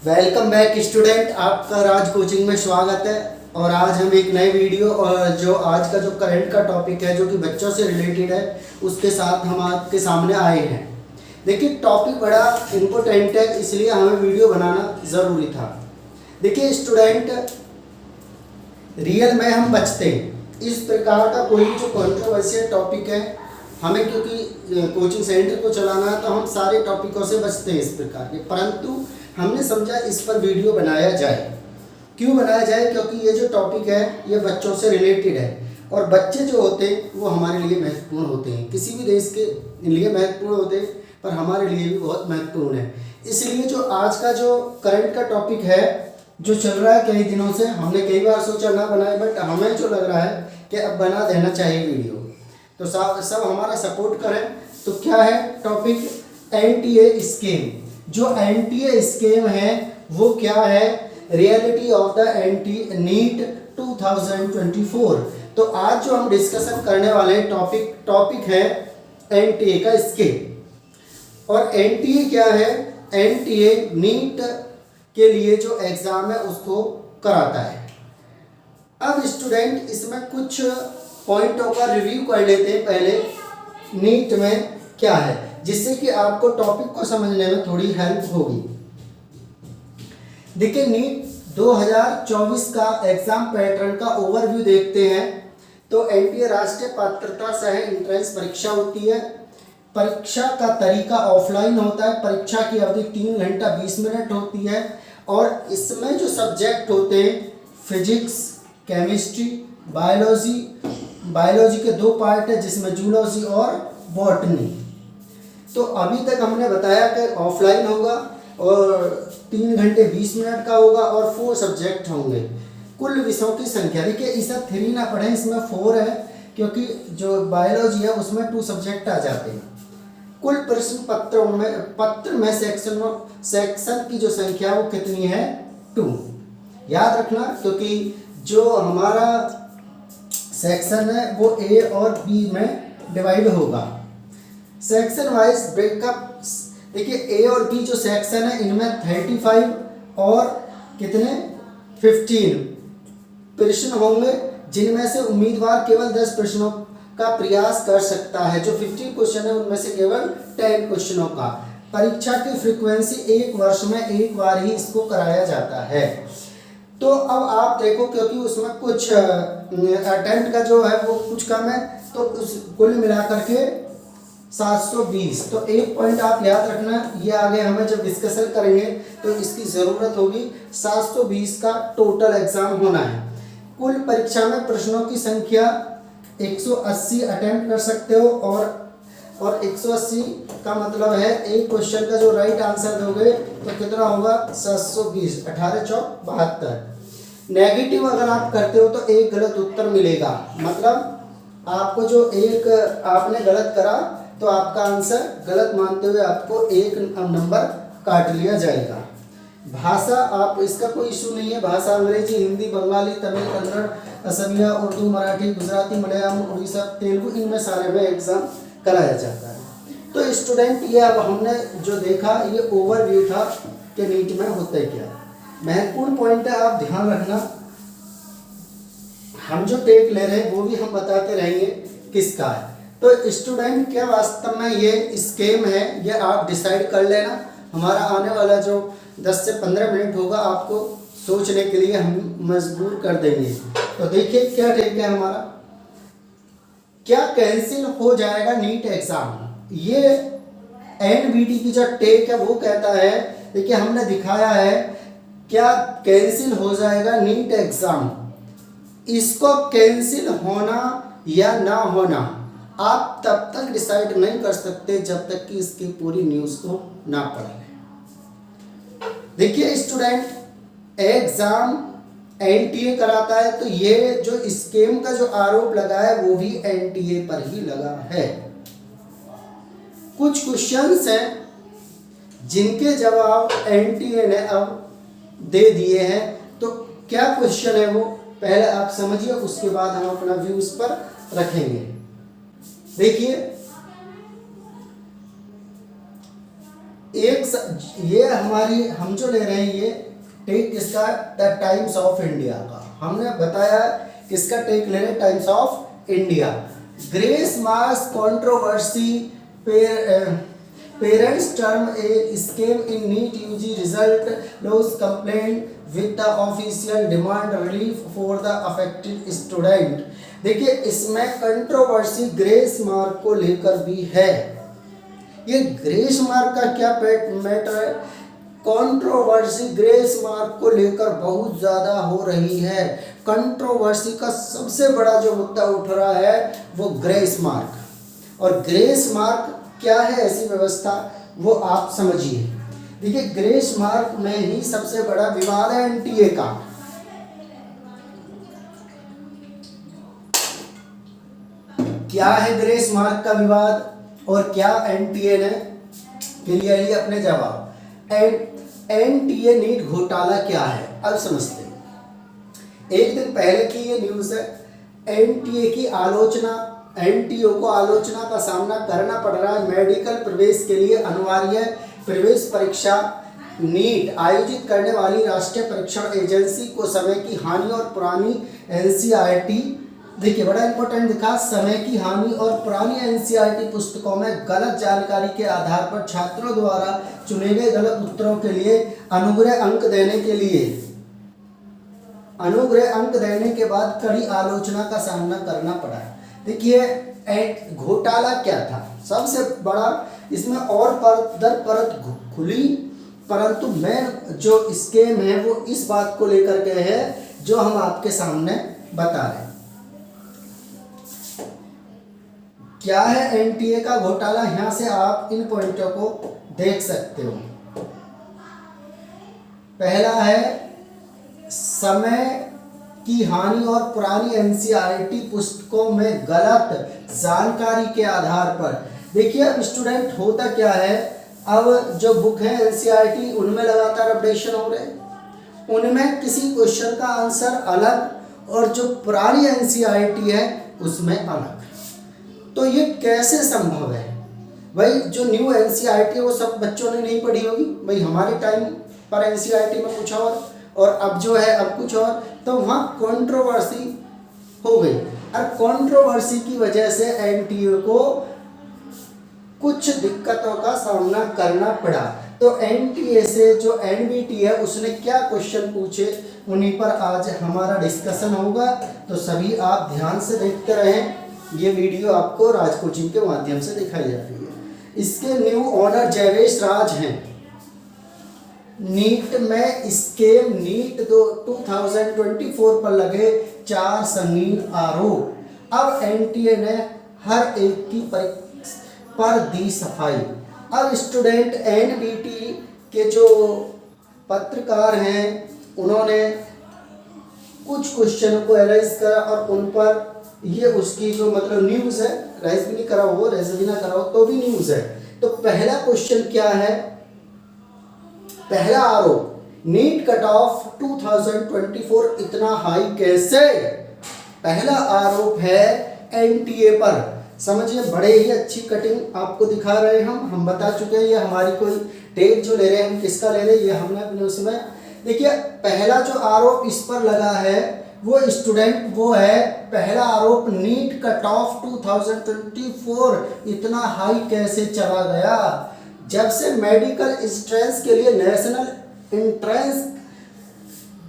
Welcome back student, आपका राज coaching में स्वागत है। और आज हम एक नए वीडियो और जो आज का जो करंट का टॉपिक है जो कि बच्चों से रिलेटेड है उसके साथ हम आपके सामने आए हैं। देखिए टॉपिक बड़ा इम्पोर्टेंट है, इसलिए हमें वीडियो बनाना ज़रूरी था। देखिए स्टूडेंट, रियल में हम बचते हैं इस प्रकार का कोई जो कंट्रोवर्शियल टॉपिक है, हमें क्योंकि कोचिंग सेंटर को चलाना है तो हम सारे टॉपिकों से बचते हैं इस प्रकार के, परंतु हमने समझा इस पर वीडियो बनाया जाए। क्यों बनाया जाए? क्योंकि ये जो टॉपिक है ये बच्चों से रिलेटेड है और बच्चे जो होते हैं वो हमारे लिए महत्वपूर्ण होते हैं। किसी भी देश के लिए महत्वपूर्ण होते हैं पर हमारे लिए भी बहुत महत्वपूर्ण है। इसलिए जो आज का जो करंट का टॉपिक है जो चल रहा है कई दिनों से, हमने कई बार सोचा ना बनाए, बट हमें जो लग रहा है कि अब बना देना चाहिए वीडियो, तो सब हमारा सपोर्ट करें। तो क्या है टॉपिक? NTA scheme. जो एनटीए स्कीम है वो क्या है? Reality of the NT NEET 2024। तो आज जो हम डिस्कशन करने वाले टॉपिक है एनटीए का स्कीम। और एनटीए क्या है? एनटीए नीट के लिए जो एग्जाम है उसको कराता है। अब स्टूडेंट इसमें कुछ पॉइंटों का रिव्यू कर लेते हैं पहले, नीट में क्या है, जिससे कि आपको टॉपिक को समझने में थोड़ी हेल्प होगी। देखिए नीट 2024 का एग्जाम पैटर्न का ओवरव्यू देखते हैं। तो एनटीए राष्ट्रीय पात्रता सह एंट्रेंस परीक्षा होती है। परीक्षा का तरीका ऑफलाइन होता है। परीक्षा की अवधि 3 घंटा 20 मिनट होती है और इसमें जो सब्जेक्ट होते हैं फिजिक्स, केमिस्ट्री, बायोलॉजी के 2 पार्ट है जिसमें जूलॉजी और बॉटनी। तो अभी तक हमने बताया कि ऑफलाइन होगा और 3 घंटे 20 मिनट का होगा और 4 सब्जेक्ट होंगे। कुल विषयों की संख्या, देखिए इसे 3 ना पढ़ें, इसमें 4 है क्योंकि जो बायोलॉजी है उसमें 2 सब्जेक्ट आ जाते हैं। कुल प्रश्न पत्र में सेक्शन की जो संख्या वो कितनी है? 2। याद रखना क्योंकि जो हमारा सेक्शन है वो ए और बी में डिवाइड होगा। सेक्शन वाइज ब्रेकअप, देखिए ए और बी जो सेक्शन है इनमें 35 और कितने 15 प्रश्न होंगे, जिनमें से उम्मीदवार केवल 10 प्रश्नों का प्रयास कर सकता है। जो 50 क्वेश्चन है उनमें से केवल 10 क्वेश्चनों का। परीक्षा की फ्रीक्वेंसी 1 वर्ष में 1 बार ही इसको कराया जाता है। तो अब आप देखो क्योंकि उसमें कुछ अटेम्प्ट का जो है वो कुछ कम है, तो उस कुल मिलाकर के 720। तो एक पॉइंट आप याद रखना, ये आगे हमें जब डिस्कशन करेंगे तो इसकी ज़रूरत होगी। 720 का टोटल एग्जाम होना है। कुल परीक्षा में प्रश्नों की संख्या 180 अटेम्प्ट कर सकते हो और 180 का मतलब है एक क्वेश्चन का जो राइट आंसर दोगे तो कितना होगा? 720, 18 चौक 72। नेगेटिव अगर आप करते हो तो एक गलत उत्तर मिलेगा, मतलब आपको जो एक आपने गलत करा तो आपका आंसर गलत मानते हुए आपको 1 नंबर काट लिया जाएगा। भाषा, आप इसका कोई इशू नहीं है। भाषा अंग्रेजी, हिंदी, बंगाली, तमिल, कन्नड़, असमिया, उर्दू, मराठी, गुजराती, मलयालम, उड़ीसा, तेलुगु, इनमें सारे में एग्जाम कराया जाता है। तो स्टूडेंट ये अब हमने जो देखा ये ओवरव्यू था कि नीट में होता है क्या। महत्वपूर्ण पॉइंट है, आप ध्यान रखना। हम जो टेक ले रहे हैं वो भी हम बताते रहेंगे किसका है। तो स्टूडेंट क्या वास्तव में ये स्कीम है, ये आप डिसाइड कर लेना। हमारा आने वाला जो 10 से 15 मिनट होगा आपको सोचने के लिए हम मजबूर कर देंगे। तो देखिए क्या टेक है हमारा, क्या कैंसिल हो जाएगा नीट एग्जाम? ये एनबीटी की जो टेक है वो कहता है, देखिए हमने दिखाया है क्या कैंसिल हो जाएगा नीट एग्जाम। इसको कैंसिल होना या ना होना आप तब तक डिसाइड नहीं कर सकते जब तक कि इसकी पूरी न्यूज़ को ना पढ़ लें। देखिए स्टूडेंट, एग्जाम एनटीए कराता है तो ये जो स्कीम का जो आरोप लगा है वो भी एनटीए पर ही लगा है। कुछ क्वेश्चंस हैं जिनके जवाब एनटीए ने अब दे दिए हैं। तो क्या क्वेश्चन है वो पहले आप समझिए, उसके बाद हम अपना व्यू इस पर रखेंगे। देखिए ये हमारी हम जो ले रहे हैं ये टेक किसका, द टाइम्स ऑफ इंडिया का। हमने बताया किसका टेक ले रहे हैं, Times of India. Grace marks controversy, parents term a scam in NEET UG result, lodge complaint with the official demand relief for the affected student. देखिए इसमें कंट्रोवर्सी ग्रेस मार्क को लेकर भी है। ये ग्रेस मार्क का क्या मैटर है, कंट्रोवर्सी ग्रेस मार्क को लेकर बहुत ज़्यादा हो रही है। कंट्रोवर्सी का सबसे बड़ा जो मुद्दा उठ रहा है वो ग्रेस मार्क। और ग्रेस मार्क क्या है, ऐसी व्यवस्था वो आप समझिए। देखिए ग्रेस मार्क में ही सबसे बड़ा विवाद है एनटीए का। क्या है ग्रेस मार्क का विवाद और क्या एनटीए ने क्लियरली अपने जवाब। एनटीए नीट घोटाला क्या है अब समझते हैं। एक दिन पहले की ये न्यूज़ है, एनटीए की आलोचना, एनटीओ को आलोचना का सामना करना पड़ रहा है। मेडिकल प्रवेश के लिए अनिवार्य प्रवेश परीक्षा नीट आयोजित करने वाली राष्ट्रीय परीक्षण एजेंसी को समय की हानि और पुरानी एनसीईआरटी, देखिए बड़ा इंपॉर्टेंट दिखा, समय की हानि और पुरानी एनसीईआरटी पुस्तकों में गलत जानकारी के आधार पर छात्रों द्वारा चुने गए गलत उत्तरों के लिए अनुग्रह अंक देने के बाद कड़ी आलोचना का सामना करना पड़ा। देखिए घोटाला क्या था, सबसे बड़ा इसमें और परत दर परत खुली, परंतु मैं जो स्कीम है वो इस बात को लेकर के है जो हम आपके सामने बता रहे हैं। क्या है एनटीए का घोटाला, यहां से आप इन पॉइंटों को देख सकते हो। पहला है समय की हानि और पुरानी एनसीईआरटी पुस्तकों में गलत जानकारी के आधार पर। देखिए अब स्टूडेंट होता क्या है, अब जो बुक है एनसीईआरटी उनमें लगातार अपडेशन हो रहे, उनमें किसी क्वेश्चन का आंसर अलग और जो पुरानी एनसीईआरटी है उसमें अलग। तो ये कैसे संभव है भाई, जो न्यू एनसीईआरटी है वो सब बच्चों ने नहीं पढ़ी होगी भाई, हमारे टाइम पर एनसीईआरटी में कुछ और अब जो है अब कुछ और, तो वहाँ कंट्रोवर्सी हो गई। और कंट्रोवर्सी की वजह से एनटीए को कुछ दिक्कतों का सामना करना पड़ा। तो एनटीए से जो एनबीटी है उसने क्या क्वेश्चन पूछे, उन्हीं पर आज हमारा डिस्कशन होगा। तो सभी आप ध्यान से देखते रहें, ये वीडियो आपको राज कोचिंग के माध्यम से दिखाई जा रही है। इसके न्यू ओनर जयवेश राज हैं। नीट में स्कैम, नीट 2024 पर लगे 4 संगीन आरोप। अब एनटीए ने हर एक की पर दी सफाई। अब स्टूडेंट एनबीटी के जो पत्रकार हैं उन्होंने कुछ क्वेश्चन को एनालाइज करा और उन पर ये उसकी जो मतलब न्यूज़ है, राइज भी नहीं करा हो, राइज भी ना करा हो तो भी न्यूज़ है। तो पहला क्वेश्चन क्या है, पहला आरोप, नीट कट ऑफ 2024 इतना हाई कैसे। पहला आरोप है एनटीए पर। समझिए बड़े ही अच्छी कटिंग आपको दिखा रहे हैं हम बता चुके हैं। ये हमारी कोई टेक जो ले रहे हैं हम किसका ले रहे हैं, ये हमने अपने उसमें। देखिए पहला जो आरोप इस पर लगा है वो स्टूडेंट वो है, पहला आरोप नीट कट ऑफ 2024 इतना हाई कैसे चला गया। जब से मेडिकल एंट्रेंस के लिए नेशनल एंट्रेंस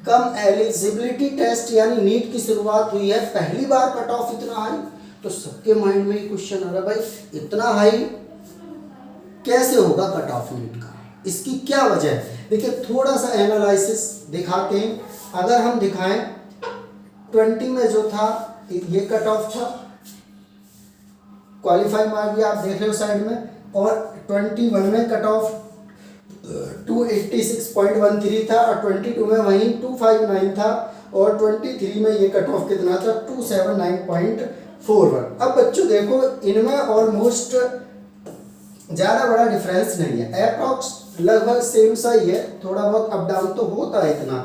कम एलिजिबिलिटी टेस्ट यानी नीट की शुरुआत हुई है, पहली बार कट ऑफ इतना हाई। तो सबके माइंड में क्वेश्चन आ रहा है भाई इतना हाई कैसे होगा कट ऑफ नीट का, इसकी क्या वजह है। देखिए थोड़ा सा एनालिसिस दिखाते हैं। अगर हम दिखाएं 20 में जो था ये कट ऑफ था, क्वालिफाई मार्क भी आप देख रहे हो साइड में, और 21 में कट ऑफ 286.13 था और 22 में वहीं 259 था और 23 में ये कट ऑफ कितना था 279.41। अब बच्चों देखो इनमें ऑलमोस्ट ज़्यादा बड़ा डिफरेंस नहीं है, अप्रॉक्स लगभग सेम सा ही है, थोड़ा बहुत अप डाउन तो होता है इतना,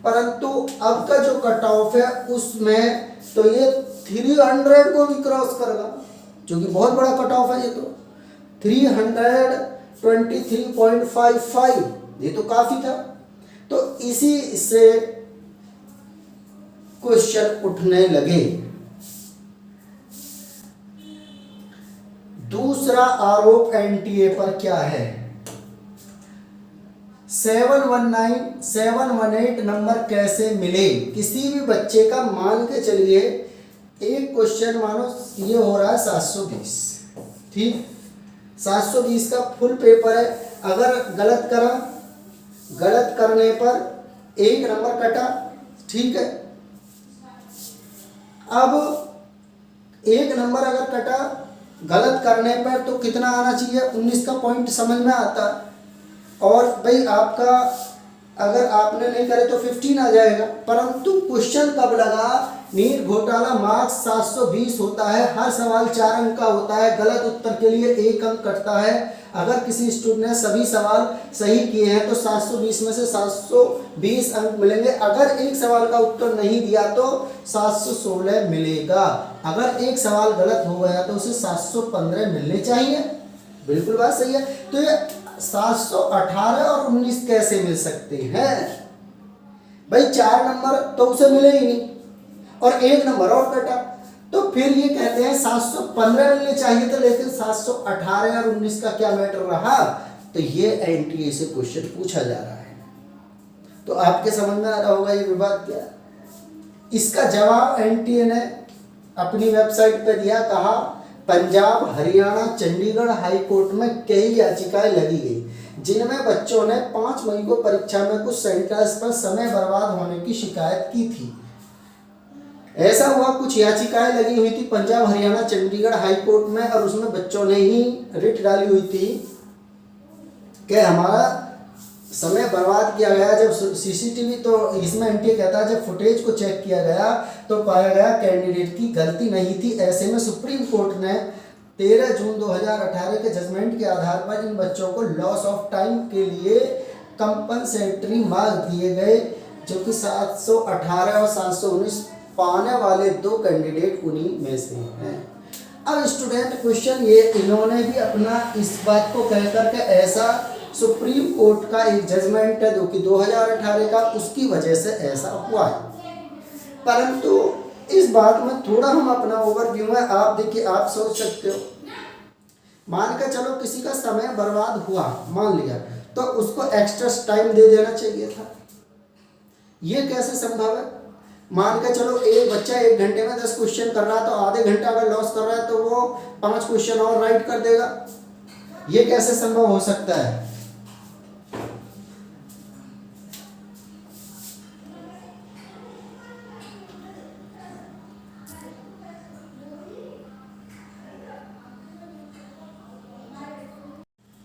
परंतु अब का जो कट ऑफ है उसमें तो ये 300 को भी क्रॉस करेगा, जो कि बहुत बड़ा कट ऑफ है। ये तो 300 23.55, ये तो काफी था। तो इसी से क्वेश्चन उठने लगे। दूसरा आरोप एनटीए पर क्या है? 719 718 नंबर कैसे मिले किसी भी बच्चे का? मान के चलिए एक क्वेश्चन मानो ये हो रहा है 720, ठीक, 720 का फुल पेपर है। अगर गलत करा, गलत करने पर एक नंबर कटा, ठीक है। अब एक नंबर अगर कटा गलत करने पर तो कितना आना चाहिए? 19 का पॉइंट समझ में आता। और भाई आपका अगर आपने नहीं करे तो 15 आ जाएगा। परंतु क्वेश्चन कब लगा? नीट घोटाला मार्क्स 720 होता है, हर सवाल 4 अंक का होता है, गलत उत्तर के लिए 1 अंक कटता है। अगर किसी स्टूडेंट ने सभी सवाल सही किए हैं तो 720 में से 720 अंक मिलेंगे। अगर एक सवाल का उत्तर नहीं दिया तो 716 मिलेगा। अगर एक सवाल गलत हो गया तो उसे 715 मिलने चाहिए। बिल्कुल बात सही है। तो ये 718 और 19 कैसे मिल सकते हैं? भाई 4 नंबर तो उसे मिले ही नहीं और एक नंबर और कटा, तो फिर ये कहते हैं 715 मिलने चाहिए थे, लेकिन 718 और 19 का क्या मैटर रहा? तो ये एनटीए से क्वेश्चन पूछा जा रहा है। तो आपके समझ में आ रहा होगा ये विवाद क्या है। इसका जवाब एनटीए ने अपनी वेबसाइट पे दिया। कहा पंजाब, हरियाणा, चंडीगढ़ हाई कोर्ट में कई याचिकाएं लगी गई जिनमें बच्चों ने 5 मई को परीक्षा में कुछ सेंटर्स पर समय बर्बाद होने की शिकायत की थी। ऐसा हुआ, कुछ याचिकाएं लगी हुई थी पंजाब, हरियाणा, चंडीगढ़ हाई कोर्ट में, और उसमें बच्चों ने ही रिट डाली हुई थी कि हमारा समय बर्बाद किया गया। जब सीसीटीवी, तो इसमें एनटीए कहता है जब फुटेज को चेक किया गया तो पाया गया कैंडिडेट की गलती नहीं थी। ऐसे में सुप्रीम कोर्ट ने 13 जून 2018 के जजमेंट के आधार पर इन बच्चों को लॉस ऑफ टाइम के लिए कंपनसेटरी मार्क्स दिए गए, जो कि 718 और 719 पाने वाले 2 कैंडिडेट उन्हीं में से हैं। अब स्टूडेंट क्वेश्चन ये इन्होंने भी अपना इस बात को कहकर के ऐसा सुप्रीम कोर्ट का एक जजमेंट है जो कि 2018 का, उसकी वजह से ऐसा हुआ है। परंतु इस बात में थोड़ा हम अपना ओवरव्यू है, आप देखिए, आप सोच सकते हो, मान के चलो किसी का समय बर्बाद हुआ, मान लिया, तो उसको एक्स्ट्रा टाइम दे देना चाहिए था। ये कैसे संभव है? मान के चलो एक बच्चा 1 घंटे में 10 क्वेश्चन कर रहा है, तो आधे घंटा अगर लॉस कर रहा है तो वो 5 क्वेश्चन और राइट कर देगा। ये कैसे संभव हो सकता है?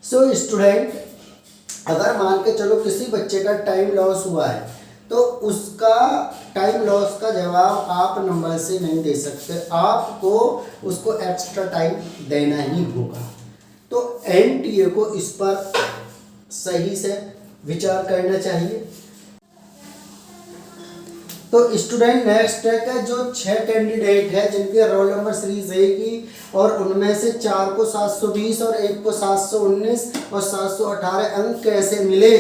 सो स्टूडेंट, अगर मान के चलो किसी बच्चे का टाइम लॉस हुआ है तो उसका टाइम लॉस का जवाब आप नंबर से नहीं दे सकते, आपको उसको एक्स्ट्रा टाइम देना ही होगा। तो एनटीए को इस पर सही से विचार करना चाहिए। तो स्टूडेंट नेक्स्ट है जो 6 कैंडिडेट है जिनके रोल नंबर सीरीज ए की, और उनमें से 4 को 720 और 1 को 719 और 718 अंक कैसे मिले?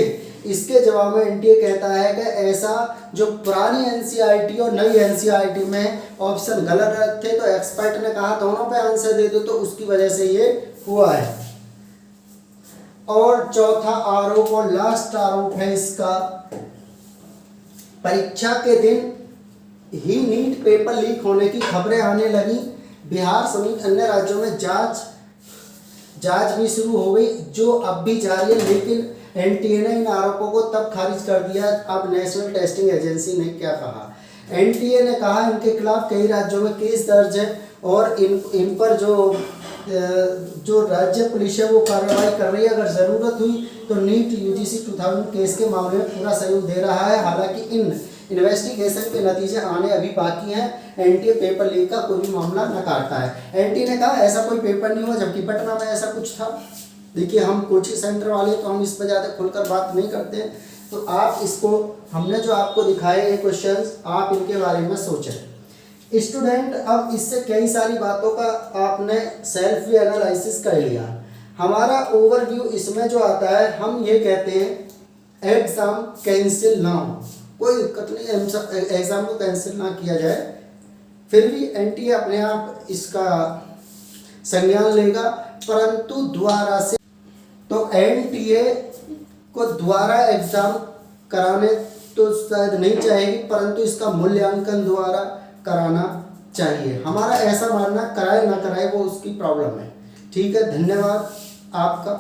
इसके जवाब में एनटीए कहता है कि ऐसा जो पुरानी एनसीईआरटी और नई एनसीईआरटी में ऑप्शन गलत थे, तो एक्सपर्ट ने कहा दोनों पे आंसर दे दो, तो उसकी वजह से ये हुआ है। और चौथा आरोप और लास्ट आरोप है इसका, परीक्षा के दिन ही नीट पेपर लीक होने की खबरें आने लगी। बिहार समेत अन्य राज्यों में जांच भी शुरू हो गई, जो अब भी जारी है, लेकिन एनटीए ने इन आरोपों को तब खारिज कर दिया। अब नेशनल टेस्टिंग एजेंसी ने क्या कहा? एनटीए ने कहा इनके खिलाफ कई राज्यों में केस दर्ज है और इन पर जो राज्य पुलिस है वो कार्रवाई कर रही है। अगर ज़रूरत हुई तो नीट यूजीसी 2000 केस के मामले में पूरा सहयोग दे रहा है। हालांकि इन इन्वेस्टिगेशन के नतीजे आने अभी बाकी हैं। एनटीए पेपर लीक का कोई भी मामला नकारता है। एनटीए ने कहा ऐसा कोई पेपर नहीं हुआ, जबकि पटना में ऐसा कुछ था। देखिए, हम कोचिंग सेंटर वाले तो हम इस पर ज़्यादा खुलकर बात नहीं करते, तो आप इसको, हमने जो आपको दिखाए ये क्वेश्चंस, आप इनके बारे में सोचें। स्टूडेंट, अब इससे कई सारी बातों का आपने सेल्फ भी एनालिसिस कर लिया। हमारा ओवरव्यू इसमें जो आता है, हम ये कहते हैं एग्ज़ाम कैंसिल ना हो, कोई दिक्कत नहीं, एग्ज़ाम को कैंसिल ना किया जाए, फिर भी एनटीए अपने आप इसका संज्ञान लेगा, परंतु दोबारा से तो एनटीए को दोबारा एग्ज़ाम कराने तो शायद नहीं चाहेगी, परंतु इसका मूल्यांकन दोबारा कराना चाहिए। हमारा ऐसा मानना, कराए ना कराए वो उसकी प्रॉब्लम है। ठीक है, धन्यवाद आपका।